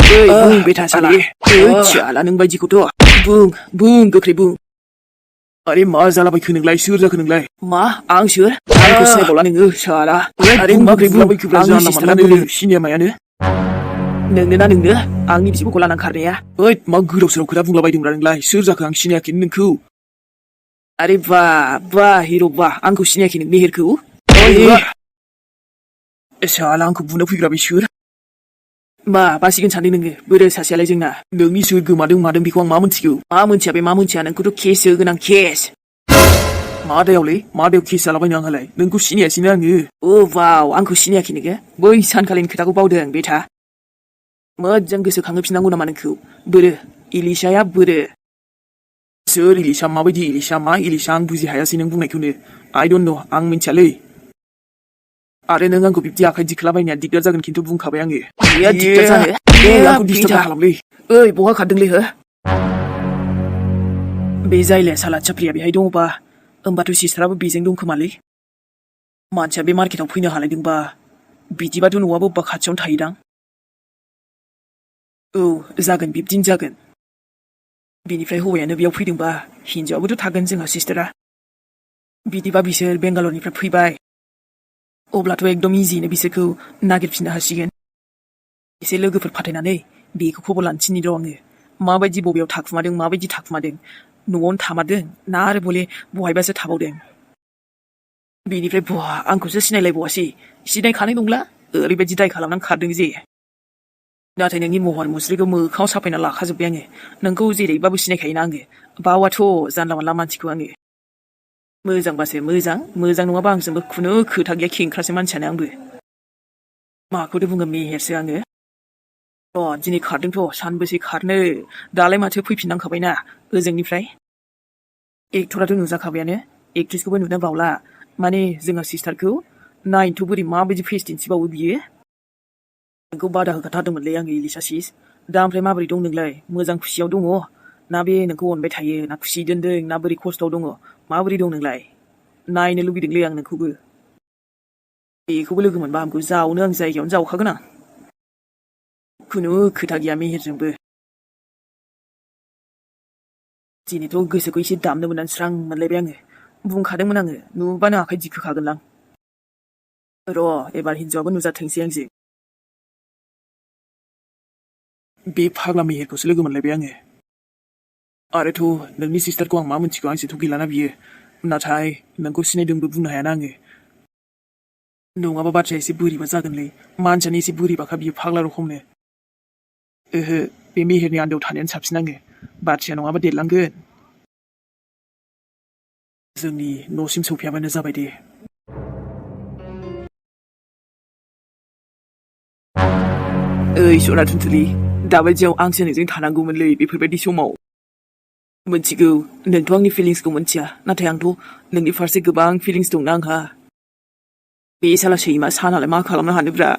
बुं बेटा साला जाला नों बायदिखौथ' बुं गोख्रै बुं अरे मा जालाबायखो नोंलाय सोर जाखो नोंलाय मा आं सोर आंखौ सिनायबावला नोङो साला अरे माबोरै बुंलाबायखोब्रा जानला मानला सिनिया मायानो नोंनो ना नोंनो आंनि बिब'खौ लानानै खारनाया ओइ मा गोदाव सोराव खोथा बुंलाबायदोंब्रा नोंलाय सोर जाखो आं सिनायाखै नोंखौ अरे बा हिर' बा आंखौ सिनायाखै नों मेहेरखौ साला आंखौ बुनो फैग्रा बे सोर मा बासिगोन सानदों नोङो बोरो सासेयालाय जोंना नोंनि सोर गोमादों मादों बेखौ आं मा मोनथिगौ मा मोनथिया बे मा मोनथिया नोंखौथ' केस गोनां केस मा दायाव केस जालाबायनो आंहालाय नोंखौ सिनायासैनो आङो अ वाव आंखौ सिनायाखै नोङो बै सानखालिनि खोथाखौ बावदों बेटा मोजां गोसोखांहोफिननांगौ नामा नोंखौ बोरो इलिसाया बोरो सोर इलिसा माबायदि इलिसा मा इलिसा आं बुजि हायासै नों बुंनायखौनो आइ डन्ट नो आं मिन्थियालै आरो नों आंखौ बिब्दि आखाइ दिखोलाबायनाया दिगदार जागोन खिन्थु बुंखाबाय आङो दिगदार जानो आंखौ डिस्टार्ब खालामलै ओइ बहा खारदोंलै हो बे जायलाया साला चाप्रिया बेहाय दङबा होमबाथ' सिस्टाराबो बेजों दंखोमालै मानसिया बे मार्केटाव फैनो हालायदोंबा बिदिबाथ' न'आबो अबेबा खाथियावनो थायोदां औ जागोन बिब्दिनो जागोन बिनिफ्राय हौवायानो बेयाव फैदोंबा हिनजावाबोथ' थागोन जोंहा सिस्टारा बिदिबा बिसोर बेंगालरनिफ्राय फैबाय अब्लाथ' एकदम इजियैनो बिसोरखौ नागिरफिननो हासिगोन एसे लोगोफोर फाथायनानै बेखौ खबर लानो थिनि र' आङो माबायदि बबेयाव थाखुमादों माबायदि थाखुमादों न'आवनो थामारदों ना आरो बले बहायबासो थाबावदों बेनिफ्राय बहा आंखौसो सिनायलायबावासै सिनायखानाय नंला ओरैबायदि दाय खालामनानै खारदों जे नाथाय नोंनि महर मुस्रिखौ मोखाङाव साफायना लाखाजोब्बाय आङो नोंखौ जेरैबाबो सिनायखायोना आङो बावाथ' जानला मानला मानसिखौ आङो मोजांबासो मोजां नङाबा आंजोंबो खुनु खोथा गैया खेंख्रासो मानसियानो आंबो माखौथो बुङो मेहेरसो आङो दिनै खारदोंथ' सानबेसे खारनो दालाय माथो फैफिननांखाबायना ओजोंनिफ्राय एक्टराथ' नुजाखाबायानो एक्ट्रिसखौबो नुनो बावला माने जोंहा सिस्टारखौ नायनोथ' बोरै माबायदि फेस दिन्थिबावो बियो नोंखौ बादा होखाथारदोंमोनलै आङो इलिसा सिस दा ओमफ्राय माबोरै दं नोंलाय मोजां खुसियाव दङ ना बे नोंखौ अनबाय थायो ना खुसि दोनदों ना बोरै खस्थ'आव दङ माबोरै दं नोंलाय नायनो लुगैदोंलै आं नोंखौबो बेखौबो लोगो मोनबा आंखौ जावनो आं जायगायावनो जावखागोन आं खुनु खोथा गैया मेहेरजोंबो दिनैथ' गोसोखौ एसे दामनो मोननानै स्रां मोनलायबाय आङो बुंखादोंमोन आङो नुबानो आखाइ दिखोखागोनलां र' एबार हिनजावाबो नुजाथोंसै आंजों बे फाग्ला मेहेरखौसो लोगो मोनलायबाय आङो आरोथ' नोंनि सिस्टारखौ आं मा मोनथिगौ आंसोथ' गैलाना बियो नाथाय नोंखौ सिनायदोंबो बुंनो हायाना आङो नङाबा बाथ्राया एसे बोरैबा जागोनलै मानसियानो एसे बोरैबाखा बियो फाग्ला रखमनो ओहो बे मेहेरनि आन्दोआव थानायानो साबसिन आङो बाथ्राया नङाबा देरलांगोन जोंनि न'सिम सौफैयाबानो जाबाय दे ओइ सना थुनथुलि दाबायदियाव आंसो नोंजों थानांगौमोनलै बेफोरबायदि समाव मोनथिगौ नोंथ' आंनि फिलिंसखौ मोनथिया नाथाय आंथ' नोंनि फारसे गोबां फिलिंस दंना आंहा बे साला सैमा सानालाय मा खालामनो हानोब्रा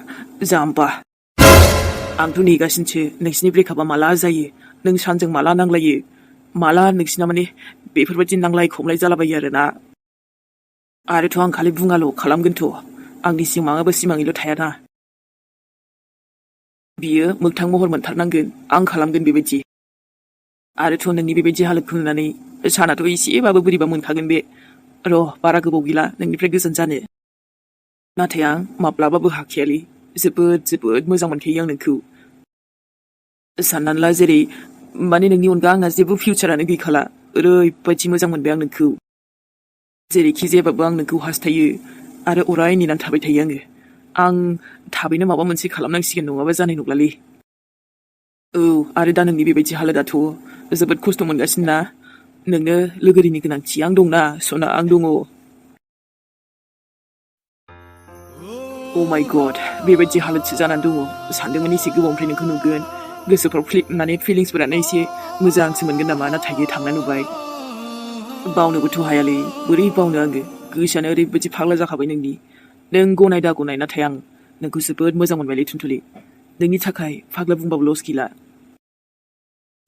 जाम्बा आंथ' नेगासिनोसो नोंसिनि ब्रेकआपा माला जायो नों सानजों माला नांलायो माला नोंसिना माने बेफोरबायदि नांलाय खमलाय जालाबायो आरोना आरोथ' आं खालि बुङाल' खालामगोनथ' आंनि सिमाङाबो सिमाङैल' थायाना बियो मोगथां महर मोनथारनांगोन आं खालामगोन बेबायदि आरोथ' नोंनि बेबायदि हालोदखौ नुनानै सानाथ' एसेबाबो बोरैबा मोनखागोन बे र' बारा गोबाव गैला नोंनिफ्राय गोजान जानो नाथाय आं माब्लाबाबो हाखायालै जोबोद मोजां मोनखायो आं नोंखौ साननानै ला जेरै माने नोंनि अनगा आंहा जेबो फिउचारानो गैखाला ओरैबायदि मोजां मोनबाय आं नोंखौ जेरैखि जायाबाबो आं नोंखौ हास्थायो आरो अराय नेनानै थाबाय थायो आं थाबैनो माबा मोनसे खालामनांसिगोन नङाबा जानाय नंलालै औ आरो दा नोंनि बेबायदि हालोदाथ' जोबोद खस्थ' मोनगासिनो ना नोंनो लोगोरिनि गोनांथि आं दंना सना आं दङ अ माय गड बेबायदि हालोदसो जानानै दङ सानदोंमोन एसे गोबावनिफ्राय नोंखौ नुगोन गोसोफ्राव माने फिलिंसफोरानो एसे मोजांसो मोनगोन नामा नाथाय थांना नुबाय बावनोबोथ' हायालै बोरै बावनो आङो गोसोआनो ओरैबायदि फाग्ला जाखाबाय नोंनि नों गनाय दा गनाय नाथाय आं नोंखौ जोबोद मोजां मोनबायलै थुनथुलि नोंनि थाखाय फाग्ला बुंबाबो लस गैला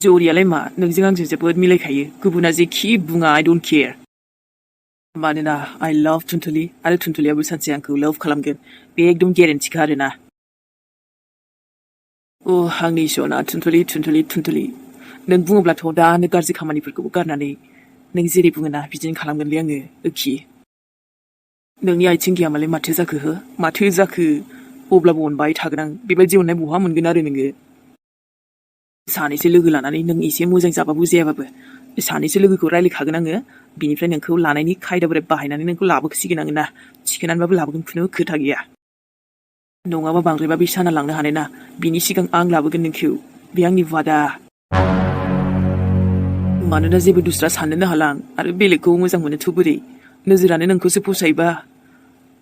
जरियालाय मा नोंजों आंजों जोबोद मिलायखायो गुबुना जेखि बुङा आइ डन्ट केयार मानोना आइ लाभ थुनथुलि आरो थुनथुलियाबो सानसे आंखौ लाभ खालामगोन बे एकदम गेरेन्टिखा आरोना आंनि इसना थुनथुलि नों बुङोब्लाथ' दानो गाज्रि खामानिफोरखौबो गारनानै नों जेरै बुङोना बिदिनो खालामगोनलै आङो ओखि नोंनि आथिं गैयामालाय माथो जाखो हो माथो जाखो अब्लाबो अनबाय थागोन आं बेबायदि अननाय बहा मोनगोन आरो नोङो सानैसो लोगो लानानै नों एसे मोजां जाबाबो जायाबाबो सानैसो लोगोखौ रायलायखागोन आङो बिनिफ्राय नोंखौ लानायनि खायदा बोरै बाहायनानै नोंखौ लाबोसिगोन आङो ना थिखोनानैबाबो लाबोगोन खुनु खोथा गैया नङाबा बांद्रायबा बे साना लांनो हानाय ना बिनि सिगां आं लाबोगोन नोंखौ बे आंनि वादा मानोना जेबो दुस्रा साननोनो हाला आं आरो बेलेगखौ मोजां मोनोथ' बोरै नोजोरानो नोंखौसो फसायोबा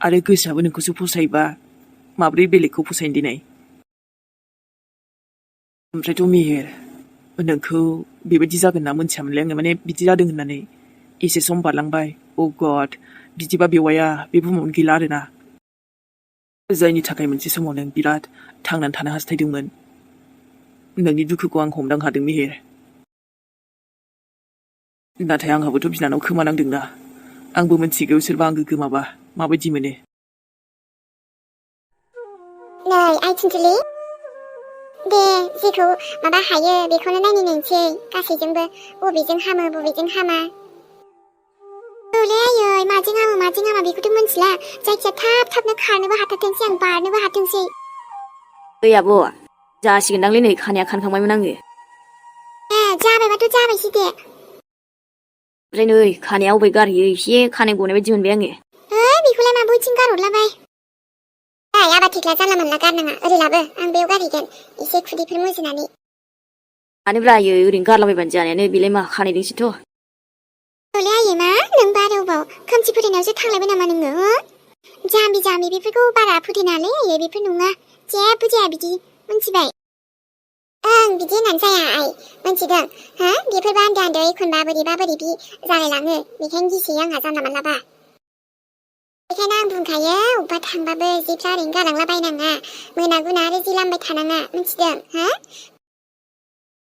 आरो गोसोआबो नोंखौसो फसायोबा माब्रै बेलेगखौ फसायनो दिनै ओमफ्रायथ' मेहेर नोंखौ बेबायदि जागोन ना मोनथियामोनलै आङो माने बिदि जादों होननानै एसे सम बारलांबाय अ गड बिदिबा बेवाया बे बुहुमावनो गैला आरोना जायनि थाखाय मोनसे समाव नों बिराद थांनानै थानो हास्थायदोंमोन नोंनि दुखुखौ आं हमदां हादों मेहेर नाथाय आंहाबोथ' बिनानाव खोमानांदोंना आंबो मिथिगौ सोरबा आंगो गोमाबा माबायदि मोनो नै आइ थुनथुलि दे जेखौ माबा हायो बेखौनो नायनोसै गासैजोंबो बबेजों हामा औलै आयै माजों हामा बेखौथ' मिथिला जायखिया थाबनो खारनोबो हाथारथोंसै आं बारनोबो हाथोंसै ओइ आब' जासिगोनदांलै नै खानाया खानखांबायमोन आङो जाबायबाथ' जाबायसै दे ओमफ्राय नै खानाया अबाय गारहैयो एसे खानाय गनाय बायदि मोनबाय आङो बेखौलाय मा बयथिं गारहरलाबाय आबा थेख्ला जानला मोनला गारनाङा ओरै लाबो आं बेयाव गारहैगोन एसे खुदैफोर मुजुनानै मानोब्रा आयै ओरैनो गारलाबायबानो जानायानो बेलाय मा खानायदोंसोथ' औलै आयै मा नों बारा अबाव खोमसि फोथायनायावसो थांलायबाय नामा नोङो जाम्बि बेफोरखौ बारा फोथायनाङालै आयै बेफोर नङा जेबो जाया बिदि मिथिबाय ओं बिदि होननानै जाया आइ मिथिदों बेफोरबो आन्दाय एखनबा बोरैबा बोरैबि जालायलाङो बेखायनो गिसोयो आंहा जानला मानलाबा बेखायनो आं बुंखायो अबेबा थांबाबो जिफ्रा ओरैनो गालांला बायनाङा मोना गुना आरो जि लामबाय थानाङा मिथिदों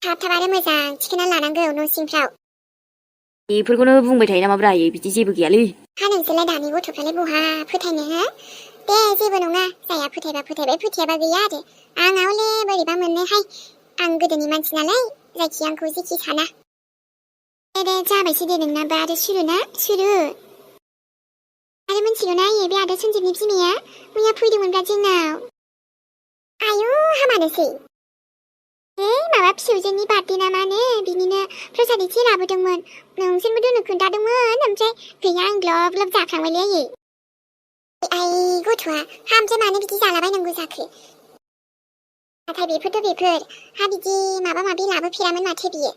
थाब आरो मोजां थिखोना लानांगौ न' सिंफ्राव बेफोरखौनो बुंबाय थायो नामाब्रा आयै बिदि जेबो गैयालै नोंसोरलाय दानि गथ'फ्रालाय बहा फोथायनो दे जेबो नङा जाया फोथायबा फोथायबाय फोथायाबा गैया आरो आंहा हले बोरैबा मोनोहाय आं गोदोनि मानसि नालाय जायखि आंखौ जेखि साना दे जाबायसै दे नोंनाबो आरो सुरु आरो मिथिगौना आयै बे आदा सन्जिबनि बिमाया मैया फैदोंमोनब्रा जोंनाव आयु हामानोसै माबा फिसौजोनि बार्थडे ना मानो बिनिनो प्रसाद एसे लाबोदोंमोन नोंसोरबो दोननो खोन्थादोंमोन ओमफ्राय गैया आं ग्लब जाफ्लांबायलै आयै आइ गथ'आ हामजों मानो बिदि जालाबायनांगौ जाखो नाथाय बेफोर बिदि माबा माबि लाबोफेरामोन माथो बियो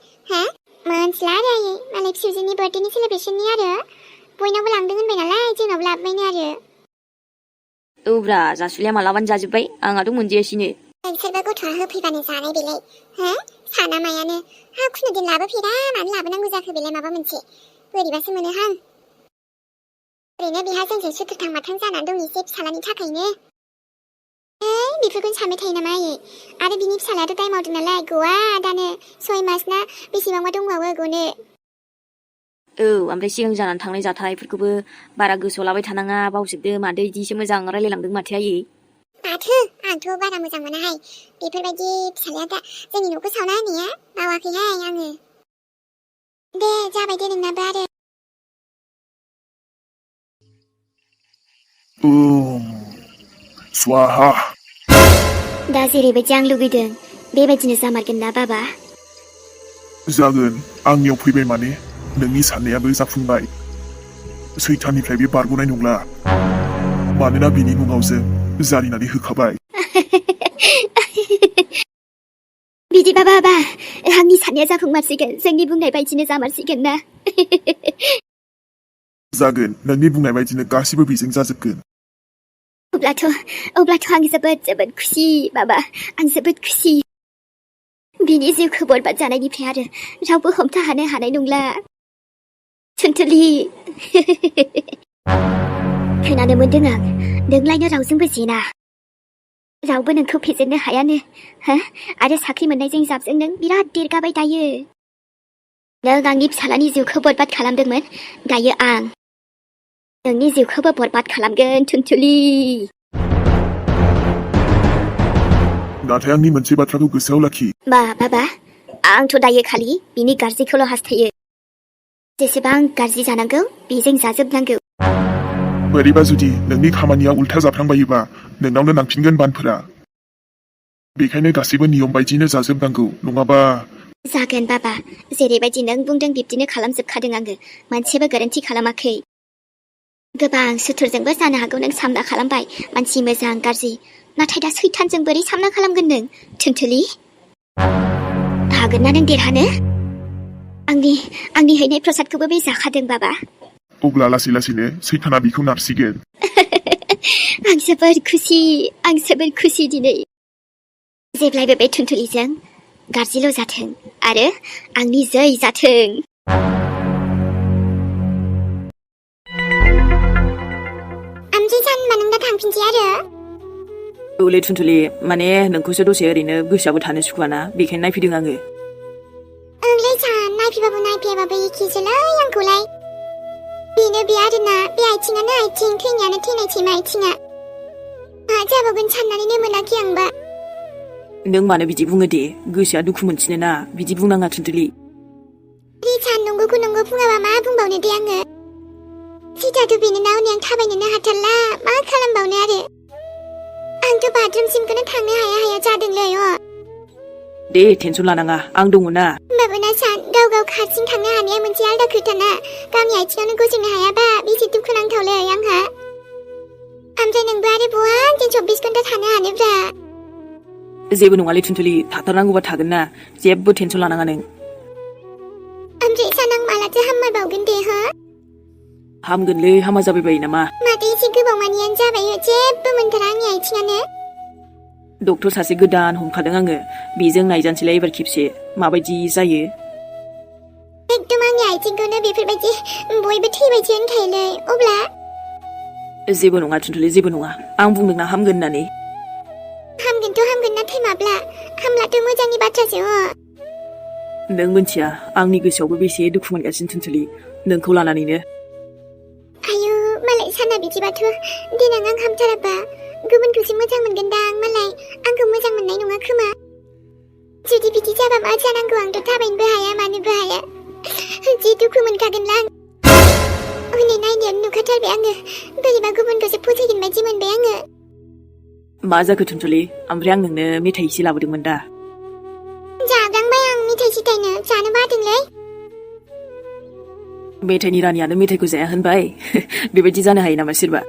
मोनथिला आरो आयै मालाय फिसौजोनि बार्थडेनि सेलेब्रेसननि आरो बयनावबो लांदों होनबाय नालाय जोंनावबो लाबोबायनो आरो औब्रा जासुलिया मालाबानो जाजोब्बाय आंहाथ' मोनजायासैनो नोंसोरबो गथ'आ होफैबानो जानाय बेलाय साना मायानो खुनु दिन लाबोफेरा मानो लाबोनांगौ जाखो बेलाय माबा मोनसे बोरैबासो मोनोहां ओरैनो बेहा जोंजों सुथुरथां माथां जानानै दं एसे फिसालानि थाखायनो बेफोरखौनो सानबाय थायो नामा आयै आरो बिनि फिसालायाथ' दाय मावदों नालाय गवा दानो 6 मास ना बेसेबांबा दंबावो गनो ओमफ्राय सिगां जानानै थांनाय जाथायफोरखौबो बारा गोसोआव लाबाय थानाङा बावजोबदो मादो इदिसो मोजां रायलायलांदों माथो आयै माथो आंथ' बारा मोजां मोनाहाय बेफोरबायदि फिसालाया दा जोंनि न'खौ सावना होनाया बावाखैहाय आङो दे जाबाय दे नोंनाबो आरो स्वाहा दा जेरैबायदि आं लुगैदों बेबायदिनो जामारगोन ना बाबा जागोन आंनियाव फैबाय माने नोंनि साननायाबो जाफुंबाय सैताननिफ्राय बे बारग'नाय नंला मानोना बिनि मुङाव जों जारिनानै होखाबाय बिदिबा बाबा आंनि साननाया जाफुंमारसिगोन जोंनि बुंनाय बायदिनो जामारसिगोन ना जागोन नोंनि बुंनाय बायदिनो गासिबो बेजों जाजोबगोन अब्लाथ' आं जोबोद खुसि बाबा आं जोबोद खुसि बिनि जिउखौ बरबाद जानायनिफ्राय आरो रावबो हमथानो हानाय नंला थुनथुलि खोनानो मोनदों आं नोंलायनो रावजोंबो जेना रावबो नोंखौ फेजेननो हायानो आरो साख्रि मोननायजों जाबजों नों बिराद देरगाबाय दायो नों आंनि फिसालानि जिउखौ बरबाद खालामदोंमोन दायो आं नोंनि जिउखौबो बरबाद खालामगोन थुनथुलि नाथाय आंनि मोनसे बाथ्राखौ गोसोआव लाखि बाबा आंथ' दायो खालि बिनि गाज्रिखौल' हास्थायो जेसेबां गाज्रि जानांगौ बेजों जाजोबनांगौ बोरैबा जुदि नोंनि खामानिया उल्था जाफ्लांबायोबा नोंनावनो नांफिनगोन बानफोरा बेखायनो गासैबो नियम बायदिनो जाजोबनांगौ नङाबा जागोन बाबा जेरैबायदि नों बुंदों बिब्दिनो खालामजोबखादों आङो मोनसेबो गोरोन्थि खालामाखै गोबां सुथुरजोंबो जानो हागौ नों सामना खालामबाय मानसि मोजां गाज्रि नाथाय दा सैतानजों बोरै सामना खालामगोन नों थुनथुलि हागोन ना नों देरहानो आंनि हैनाय प्रसादखौबो बे जाखादों बाबा अब्ला लासै लासैनो सैताना बिखौ नारसिगोन आं जोबोर खुसि दिनै जेब्लायबो बे थुनथुलिजों गाज्रिल' जाथों आरो आंनि जै जाथों आमजै सान होनबा नों दा थांफिनसै आरो औलै थुनथुलि माने नोंखौसो दसे ओरैनो गोसोआबो थानो सुखुवाना बेखायनो नायफैदों आङो ओंलै सान नायफैबाबो नायफैयाबाबो एखेसोलै आंखौलाय बेनो बे आरोना बे आथिङानो आथिं थैनायानो थैनाय सैमा आथिङा मा जाबावगोन साननानैनो मोनाखै आंबा नों मानो बिदि बुङो दे गोसोआ दुखु मोनसिनो ना बिदि बुंनाङा थुनथुलि सान नंगौखौ नंगौ बुङाबा मा बुंबावनो दे आङो सिथाथ' बेनो ना हनै आं थाबायनोनो हाथारला मा खालामबावनो आरो आंथ' बाथरुमसिमखौनो थांनो हाया जादोंलै दे टेनसन लानाङा आं दङ ना होमबाबो ना सान गाव हारसिं थांनो हानाया मोनसे आलदा खोथा ना गावनि आथिङावनो गसंनो हायाबा बेसे दुखुनांथावलै आंहा ओमफ्राय नोंबो आरो बहा आंजों 24 घन्टा थानो हानोब्रा जेबो नङालै थुनथुलि थाथारनांगौबा थागोन ना जेबो टेनसन लानाङा नों ओमफ्राय सान आं मालाथो हाममारबावगोन दे हो हामगोनलै हामा जाबाय बायो नामा माथो एसे गोबाव मानियानो जाबाय जेबो मोनथारा आंनि आथिङानो डक्टर सासे गोदान हमखादों आङो बेजों नायजानोसैलाय एबार खेबसे माबायदि जायो एकदम आंनि आथिंखौनो बेफोरबायदि बयबो थैबायसो होनखायोलै अब्ला जेबो नङा थुनथुलि जेबो नङा आं बुंदोंना हामगोन होननानै हामगोनथ' हामगोन नाथाय माब्ला हामलाथ' मोजांनि बाथ्रासो नों मिथिया आंनि गोसोआवबो बेसे दुखु मोनगासिनो थुनथुलि नोंखौ लानानैनो आयु मालाय साना बिदिबाथ' देनां आं हामथाराबा गुबुनखौसो मोजां मोनगोनदां मालाय आंखौ मोजां मोननाय नङा खोमा जुदि बिदि जाबा मा जानांगौ आंथ' थाबायनोबो हाया मानोबो हाया जि दुखु मोनखागोनलां हनै नायनायाव नुखाथारबाय आङो बोरैबा गुबुनखौसो फोथायगोन बायदि मोनबाय आङो मा जाखो थुनथुलि ओमफ्राय आं नोंनो मेथाइ एसे लाबोदोंमोन दा जागांबाय आं मेथाइ सिथायनो जानो बादोंलै मेथाइनि रानियानो मेथाइखौ जाया होनबाय बेबायदि जानो हायो नामा सोरबा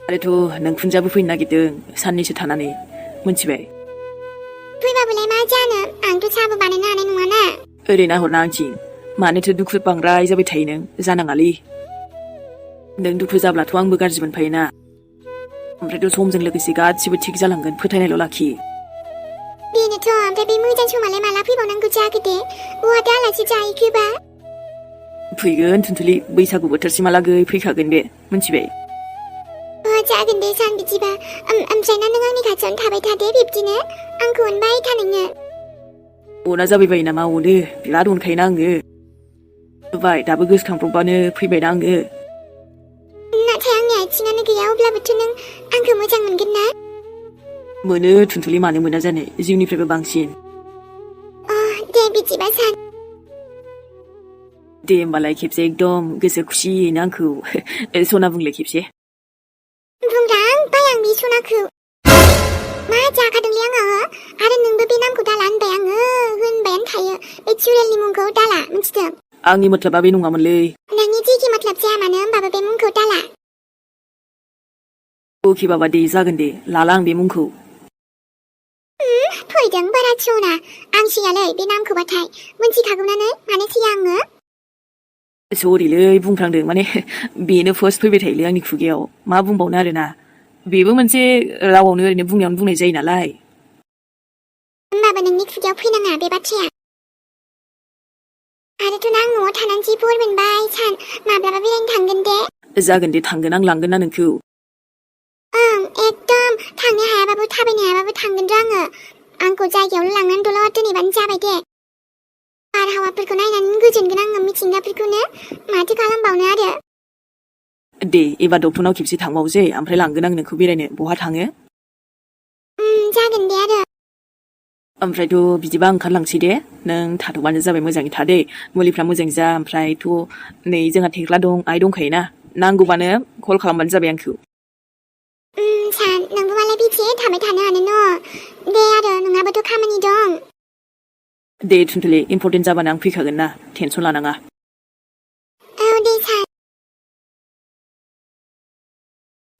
आरोथ' नों खुनजाबो फैनो नागिरदों साननैसो थानानै मोनथिबाय फैबाबोलाय मा जानो आंथ' साहाबो बानायनो हानाय नङाना ओरै नाहरना आंथिं मानोथो दुखु बांद्राय जाबाय थायो नों जानाङालै नों दुखु जाब्लाथ' आंबो गाज्रि मोनफायोना ओमफ्रायथ' समजों लोगोसे गासिबो थिग जालांगोन फोथायनायल' लाखि बेनोथ' ओमफ्राय बे मोजां समालाय माला फैबावनांगौ जाखो दे बहाथो आलासि जाहैखोबा फैगोन थुनथुलि बैसागु बोथोरसिमहालागै फैखागोन बे मोनथिबाय जागोन दे सान बिदिबा ओमफ्राय ना नों आंनि खाथियावनो थाबाय थादे बिब्दिनो आंखौ अनबाय था नोङो अना जाबाय बायो नामा अनो बिराद अनखायोना आङो होबाय दाबो गोसोखांब्रबबानो फैबायना आङो नाथाय आंनि आथिङानो गैया अब्लाबोथ' नों आंखौ मोजां मोनगोन ना मोनो थुनथुलि मानो मोना जानो जिउनिफ्रायबो बांसिन दे बिदिबा सान दे होमबालाय खेबसे एकदम गोसो खुसियैनो आंखौ सना बुंलाय खेबसे बुंलांबाय आं बे सनाखौ मा जाखादोंलै आङो आरो नोंबो बे नामखौ दाला होनबाय आङो होनबायानो थायो बे चुरेलनि मुंखौ दाला मिथिदों आंनि मथ्लबा बे नङामोनलै नोंनि जेखि मतलब जाया मानो होनबाबो बे मुंखौ दाला अके बाबा दे जागोन दे लाला आं बे मुंखौ फैदों बारा थिउना आं सियालै बे नामखौबाथाय मोनथिखागौनानो मानो सिया आङो सरिलै बुंफ्लांदों माने बेनो फार्स्ट फैबाय थायोलै आंनि खुगायाव मा बुंबावनो आरोना बेबो मोनसे रावावनो ओरैनो बुंनायावनो बुंनाय जायो नालाय होमबाबो नोंनि खुगायाव फैनाङा बे बाथ्राया आरोथ' ना आं न'आव थानानै जि बोर मोनबाय सान माब्लाबा बेरायनो थांगोन दे जागोन दे थांगोन आं लांगोन ना नोंखौ ओं एकदम थांनो हायाबाबो थाबायनो हायाबाबो थांगोन र' आङो आंखौ जायगायावनो लांनानै दलद दोनहैबानो जाबाय दे बारहावाफोरखौ नायनानै गोजोनगोन आङो मिथिंगाफोरखौनो माथो खालामबावनो आरो दे एबार डक्टरनाव खेबसे थांबावसै ओमफ्राय लांगोन आं नोंखौ बेरायनो बहा थाङो जागोन दे आरो ओमफ्रायथ' बिदिबा ओंखारलांसै दे नों थाथ'बानो जाबाय मोजाङै थादे मुलिफ्रा मोजां जा ओमफ्रायथ' नै जोंहा थेख्ला दं आइ दंखायोना नांगौबानो कल खालामबानो जाबाय आंखौ सान नोंबो मालाय बेसे थाबाय थानो हानो न' दे आरो नोंहाबोथ' खामानि दं दे थुनथुलि इम्परटेन्ट जाबानो आं फैखागोन ना टेनसन लानाङा औ दे सान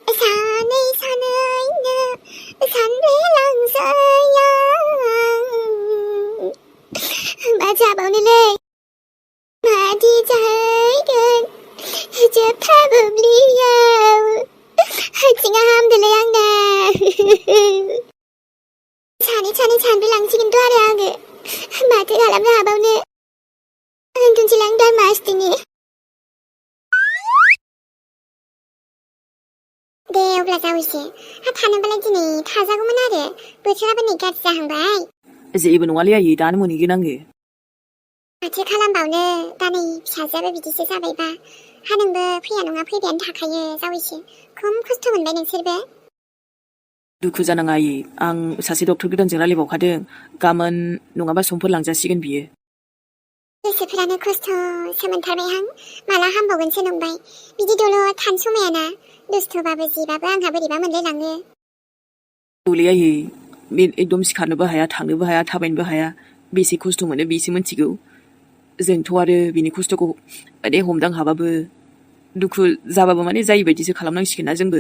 सानै सानैनो सानब्रेलांसै आं मा जाबावनोलै मादि जाहैगोन जोबथा बुब्लियाव आथिङा हामदोलै आंना सानै सानब्रेलांसिगोनथ' आरो आङो माथो खालामनो हाबावनो उन्दुनोसैलां दा मासदिनि दे अब्ला जावैसो थानोबालाय दिनै थाजागौमोन आरो बोथोराबो नै गाज्रि जाहांबाय जेबो नङालै आयै दानो मोनहैगोन आङो माथो खालामबावनो दा नै फिसाजोआबो बिदिसो जाबायबा हा नोंबो फैया नङा फैबायानो थाखायो जावैसो खम खस्थ' मोनबाय नोंसोरबो दुखु जानाङा आयै आं सासे डक्टर गोदानजों रायलायबावखादों गाबोन नङाबा समफोर लांजासिगोन बियो गोसोफोरानो खस्थ'सो मोनथारबायहां माला हामबावगोनसो नंबाय बिदि दलद थानो समायाना दुस्थ'बाबो जिबाबो आंहा बोरैबा मोनलायलाङो औलै आयै बे एकदम सिखारनोबो हाया थांनोबो हाया थाबायनोबो हाया बेसे खस्थ' मोनो बेसो मिथिगौ जोंथ' आरो बिनि खस्थ'खौ माने हमदां हाबाबो दुखु जाबाबो माने जायै बायदिसो खालामनांसिगोन ना जोंबो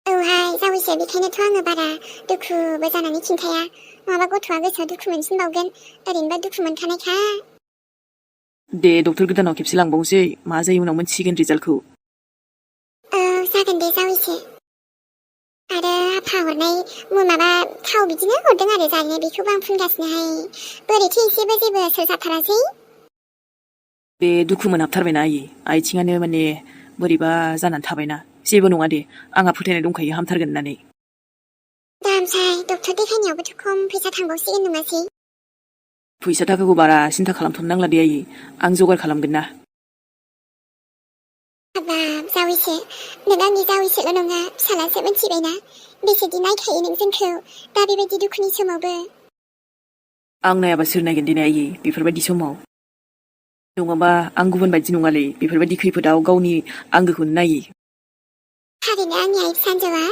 औहाय जावैसो बेखायनोथ' आङो बारा दुखुबो जानानै खिन्थाया नङाबा गथ'आ गोसोआव दुखु मोनसिनबावगोन ओरैनोबा दुखु मोनखानायखा दे डक्टर गोदानाव खेबसे लांबावनोसै मा जायो उनाव मोनसिगोन रिजाल्टखौ औ जागोन दे जावैसो आरो आफा हरनाय माबा थाव बिदिनो हरदों आरो जानो बेखौबो आं फुनगासिनोहाय बोरैथो एसेबो जेबो सोर जाथारासै बे दुखु मोनहाबथारबायना आयै आथिङानो माने बोरैबा जानानै थाबायना जेबो नङा दे आंहा फोथायनाय दंखायो हामथारगोन होननानै दा ओमफ्राय डक्टर देखायनायावबोथ' खम फैसा थांबावसिगोन नङासै फैसा थाखाखौ बारा सिन्था खालामथ'नो नांला दे आयै आं जगार खालामगोन ना हाबाब जावैसो नों आंनि जावैसोल' नङा फिसालासो मिथिबायना बेसेदि नायखायो नों जोंखौ दा बेबायदि दुखुनि समावबो आं नायाबा सोर नायगोन दिनै आयै बेफोरबायदि समाव नङाबा आं गुबुन बायदि नङालै बेफोरबायदि खैफोदाव गावनि आंगोखौनो नायो थारैनो आंनि आइ फिसाजोआ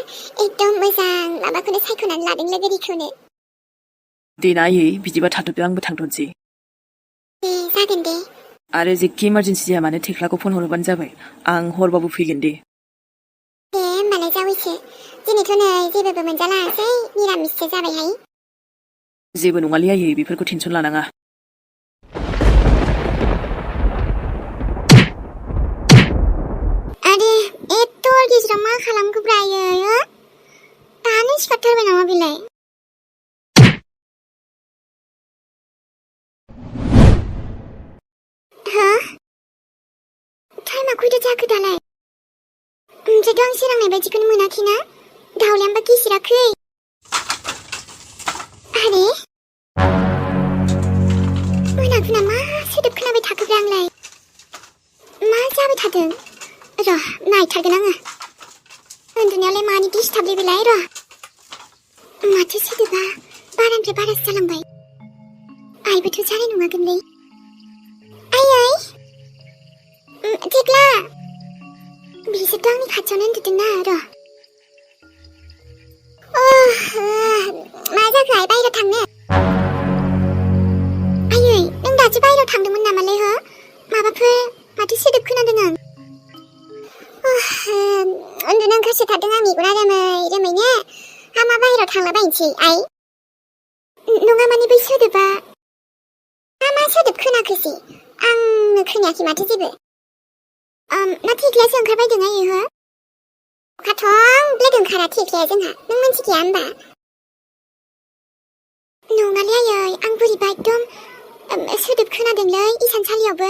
एकदम मोजां माबाखौनो सायख'नानै लादों लोगोरिखौनो दे ना आयै बिदिबा थाथ'दो आंबो थांथ'नोसै दे जागोन दे आरो जेखि इमारजेन्सि जाया मानो थेख्लाखौ फन हरबानो जाबाय आं हरबाबो फैगोन दे दे होमबालाय जावैसो दिनैथ' नै जेबोबो मोनजालासै निरामिससो जाबायहाय जेबो नङालै आयै बेफोरखौ टेनसन लानाङा आरे एथ' गेजेराव मा खालामखोब्रा आयै दानो सिखारथारबाय नामा बेलाय हा टाइमा खयथा जाखो दालाय ओमफ्रायथ' आं सोरांनाय बायदिखौनो मोनाखैना दाउलायानोबा गेजेराखै आरे मोना मा सोदोब खोनाबाय थाखोब्रा आंलाय मा जाबाय थादों र' नायथारगोन आङो उन्दुनायावलाय मानि डिस्टार्बलै बेलाय र' माथो सोदोबा बारानिफ्राय बारासो जालांबाय आइबोथ' जानाय नङागोनलै आयै थेख्ला बिसोरथ' आंनि खाथियावनो उन्दुदोंना र' मा जाखो आइ बायह्रायाव थांनो आयै नों दासो बायह्रायाव थांदोंमोन नामालै हो माबाफोर माथो सोदोब खोनादों आं उन्दुनो ओंखारसोथारदों आं मेगना रोमैनो हा मा बायह्रायाव थांलाबायनोसै आइ नङा माने बै सोदोबा मा सोदोब खोनाखोसै आंनो खोनायाखै माथो जेबो ना थेख्लायासो ओंखारबायदों आयै हो अखाथं ओंखारा थेख्लाया जोंहा नों मिन्थिखाया होमबा नङालै आयै आं बोरैबा एकदम सोदोब खोनादोंलै इसानसालियावबो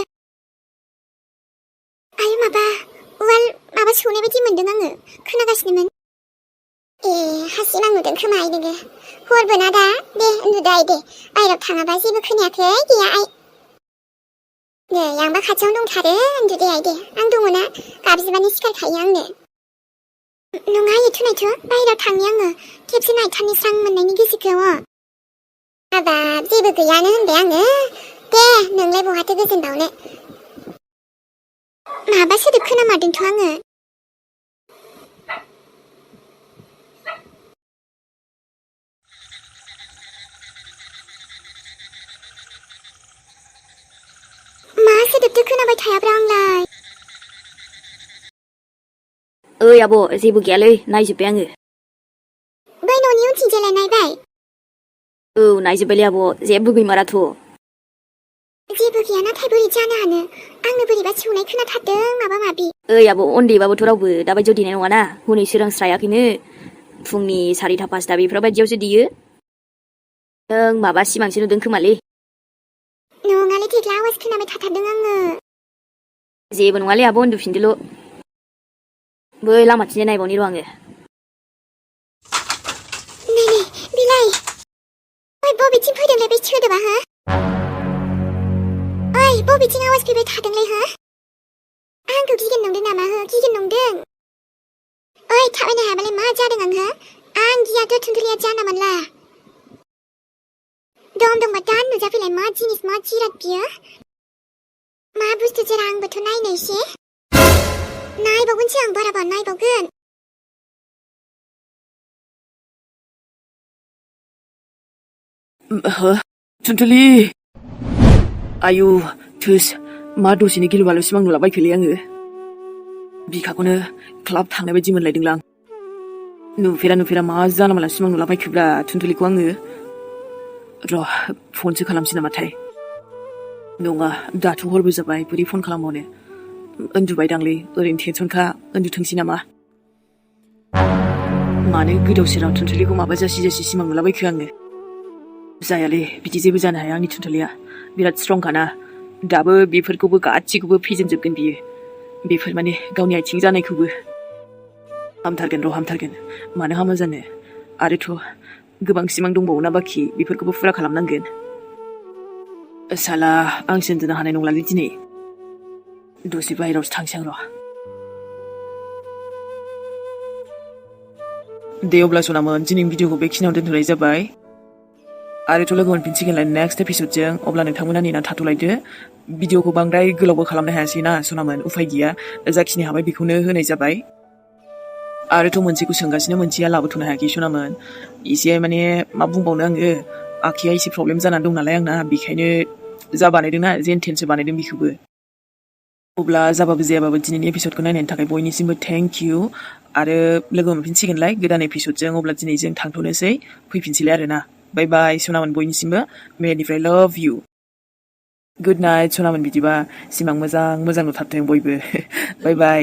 आयै माबा उवाल माबा सौनाय बायदि मोनदों आङो खोनागासिनोमोन ए हासिब आं नुदों खोमा आइ नोङो हरबो ना दा दे उन्दुदो आइ दे बायह्रायाव थाङाबा जेबो खोनायाखै गैया आइ नै आंबा खाथियावनो दंथारो उन्दुदे आइ दे आं दङना गाबज्रिबानो सिखारखायो आंनो नङा आयै थुनायथ' बायह्रायाव थांनि आङो खेबसे नायथारनि स्रां मोननायनि गोसोखौ हाब जेबो गैयानो होनबाय आङो दे नोंलाय बहाथो गोजोनबावनो माबा सोदोब खोनामारदोंथ' आङो मा सोदोबथो खोनाबाय थायाब्रा आंलाय ओइ आब' जेबो गैयालै नायजोब्बाय आङो बै न'नि उनथिंजायलाय नायबाय औ नायजोब्बायलै आब' जेबो गैमाराथ' जेबो गैया नाथाय बोरै जानो हानो आंनो बोरैबा सौनाय खोनाथारदों माबा माबि ओइ आब' उन्दैबाबोथ' रावबो दाबायदियाव देनाय नङाना हनै सोरांस्रायाखैनो फुंनि 4टा 5टा बेफोरबायदियावसो देयो नों माबा सिमांसो नुदों खोमालै नङालै थेख्ला आवाज खोनाबाय थाथारदों आङो जेबो नङालै आब' उन्दुफिनदोल' बै लामाथिंजाय नायबावनि र' आङो नै बिलाय ओइ बबेथिं फैदोंलै बे सोदोबा हो ओइ बबेथिं आवाज फैबाय थादोंलै हो आंखौ गिगोन नंदों नामा हो गिगोन नंदों ओइ थाबायनो हायाबालाय मा जादों आं हो आं गियाथ' थुनथुलिया जाना मोनला दंबा दा नुजाफैलाय मा जिनिस मा जिराद बियो मा बुस्थु जेरा आंबोथ' नायनो एसे नायबावगोनसो आं बाराबा नायबावगोन हो थुनथुलि आयु थोस मा दसेनो गिलु बालु सिमां नुलाबायखोलै आङो बिखाखौनो क्लाब थांनाय बायदि मोनलायदोंलां नुफेरा मा जाना माला सिमां नुलाबायखोब्रा थुनथुलिखौ आङो र' फनसो खालामसै नामाथाय नङा दाथ' हरबो जाबाय बोरै फन खालामबावनो उन्दुबायदांलै ओरैनो टेनसनखा उन्दुथोंसै नामा मानो गोदाव सोराव थुनथुलिखौ माबा जासि सिमां नुलाबायखो आङो जायालै बिदि जेबो जानो हाया आंनि थुनथुलिया बिराद स्ट्रंखाना दाबो बेफोरखौबो गासिखौबो फेजेनजोबगोन बियो बेफोर माने गावनि आथिं जानायखौबो हामथारगोन मानो हामा जानो आरोथ' गोबां सिमां दंबावोना बाखि बेफोरखौबो फुरा खालामनांगोन साला आंसो उन्दुनो हानाय नंलालै दिनै दसे बाहेरावसो थांसै आं र' दे अब्ला सनामोन दिनैनि भिडिअखौ बेखिनियाव दोनथ'नाय जाबाय आरोथ' लोगो मोनफिनसिगोनलाय नेक्स्ट एपिसडजों अब्ला नोंथांमोना नेना थाथ'लायदो भिडिअखौ बांद्राय गोलावबो खालामनो हायासै ना सनामोन उफाय गैया जाखिनि हाबाय बेखौनो होनाय जाबाय आरोथ' मोनसेखौ सोंगासिनो मोनसेया लाबोथ'नो हायाखै सनामोन एसे माने मा बुंबावनो आङो आखाइया एसे प्रब्लेम जानानै दं नालाय आंना बेखायनो जा बानायदोंना जेन थेनसो बानायदों बेखौबो अब्ला जाबाबो जायाबाबो दिनैनि एपिसडखौ नायनायनि थाखाय बयनिसिमबो थेंक इउ आरो लोगो मोनफिनसिगोनलाय गोदान एपिसडजों अब्ला दिनै जों थांथ'नोसै फैफिनसैलाय आरोना बाय बाय सनामोन बयनिसिमबो मेनिफ्राय लाभ इउ गुड नाइट सनामोन बिदिबा सिमां मोजां नुथारथों बयबो बाय बाय